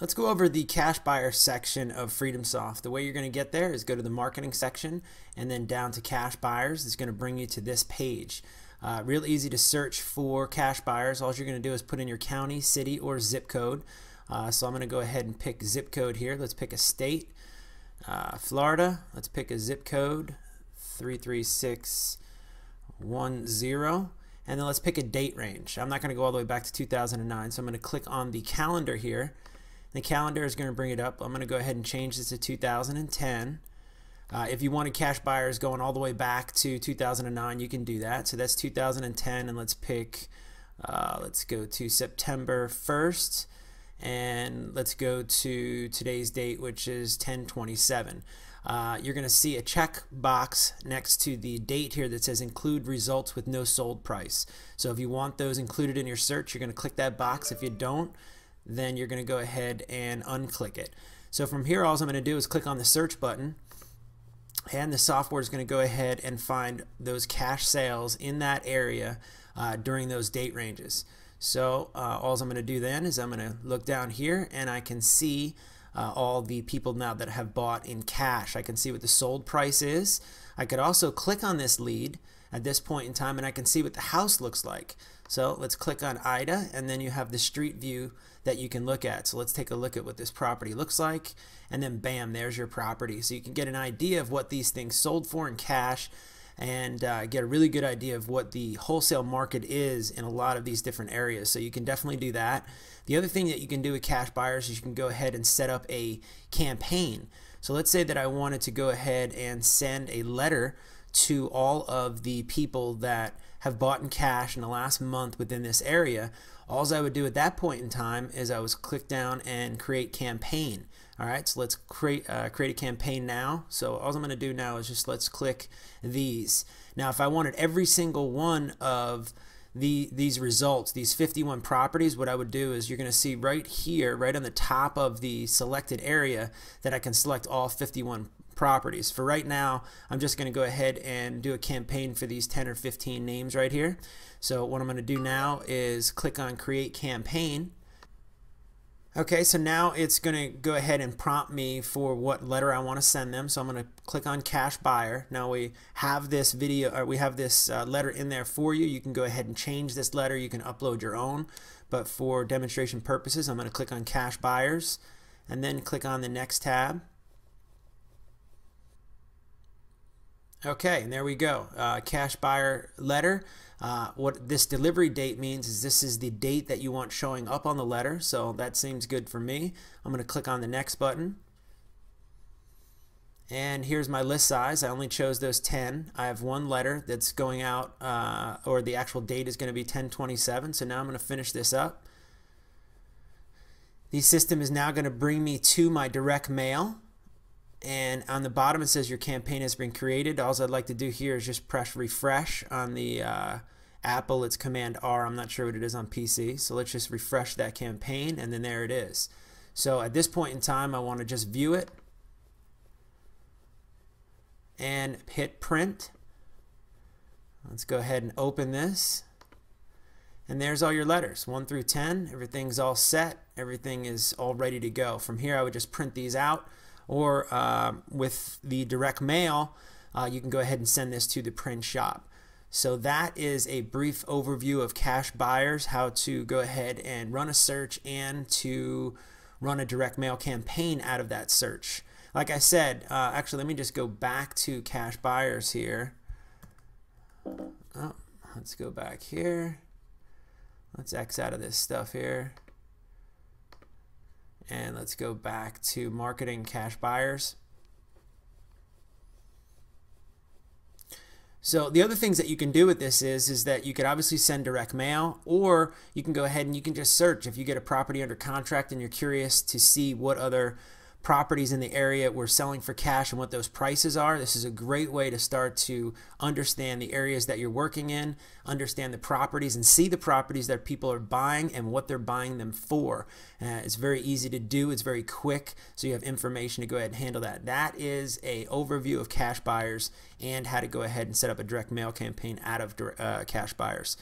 Let's go over the cash buyer section of FreedomSoft. The way you're going to get there is go to the marketing section and then down to cash buyers. It's going to bring you to this page. Real easy to search for cash buyers. All you're going to do is put in your county, city, or zip code. So I'm going to go ahead and pick zip code here. Let's pick a state. Florida. Let's pick a zip code 33610. And then let's pick a date range. I'm not going to go all the way back to 2009, so I'm going to click on the calendar here. The calendar is going to bring it up. I'm going to go ahead and change this to 2010. If you wanted cash buyers going all the way back to 2009, you can do that. So that's 2010, and let's pick, let's go to September 1st, and let's go to today's date, which is 10/27. You're going to see a check box next to the date here that says include results with no sold price. So if you want those included in your search, you're going to click that box. If you don't, then you're going to go ahead and unclick it. So from here, all I'm going to do is click on the search button, and the software is going to go ahead and find those cash sales in that area during those date ranges. So all I'm going to do then is I'm going to look down here, and I can see all the people now that have bought in cash. I can see what the sold price is. I could also click on this lead at this point in time, and I can see what the house looks like. So let's click on Ida, and then you have the street view that you can look at. So let's take a look at what this property looks like, and then bam, there's your property. So you can get an idea of what these things sold for in cash, and get a really good idea of what the wholesale market is in a lot of these different areas. So you can definitely do that. The other thing that you can do with cash buyers is you can go ahead and set up a campaign. So let's say that I wanted to go ahead and send a letter to all of the people that have bought in cash in the last month within this area. All I would do at that point in time is I would click down and create campaign. Alright, so let's create a campaign now. So all I'm going to do now is just let's click these. Now if I wanted every single one of these results, these 51 properties, what I would do is you're going to see right here, right on the top of the selected area, that I can select all 51 properties. For right now, I'm just going to go ahead and do a campaign for these 10 or 15 names right here. So what I'm going to do now is click on create campaign. Okay, so now it's going to go ahead and prompt me for what letter I want to send them. So I'm going to click on cash buyer. Now we have this video, or we have this letter in there for you. You can go ahead and change this letter. You can upload your own, but for demonstration purposes, I'm going to click on cash buyers and then click on the next tab. Okay, and there we go. Cash buyer letter. What this delivery date means is this is the date that you want showing up on the letter, so that seems good for me. I'm going to click on the next button. And here's my list size. I only chose those 10. I have one letter that's going out, or the actual date is going to be 10/27, so now I'm going to finish this up. The system is now going to bring me to my direct mail. And on the bottom it says your campaign has been created. All I'd like to do here is just press refresh. On the Apple it's Command R. I'm not sure what it is on PC. So let's just refresh that campaign, and then there it is. So at this point in time I want to just view it and hit print. Let's go ahead and open this. And there's all your letters, 1 through 10. Everything's all set. Everything is all ready to go. From here I would just print these out. Or with the direct mail, you can go ahead and send this to the print shop. So that is a brief overview of cash buyers, how to go ahead and run a search and to run a direct mail campaign out of that search. Like I said, actually let me just go back to cash buyers here. Oh, let's go back here. Let's X out of this stuff here. And let's go back to marketing cash buyers. So the other things that you can do with this is that you could obviously send direct mail, or you can go ahead and you can just search. If you get a property under contract and you're curious to see what other properties in the area we're selling for cash and what those prices are, this is a great way to start to understand the areas that you're working in, understand the properties, and see the properties that people are buying and what they're buying them for. It's very easy to do. It's very quick, so you have information to go ahead and handle that. That is a overview of cash buyers and how to go ahead and set up a direct mail campaign out of cash buyers.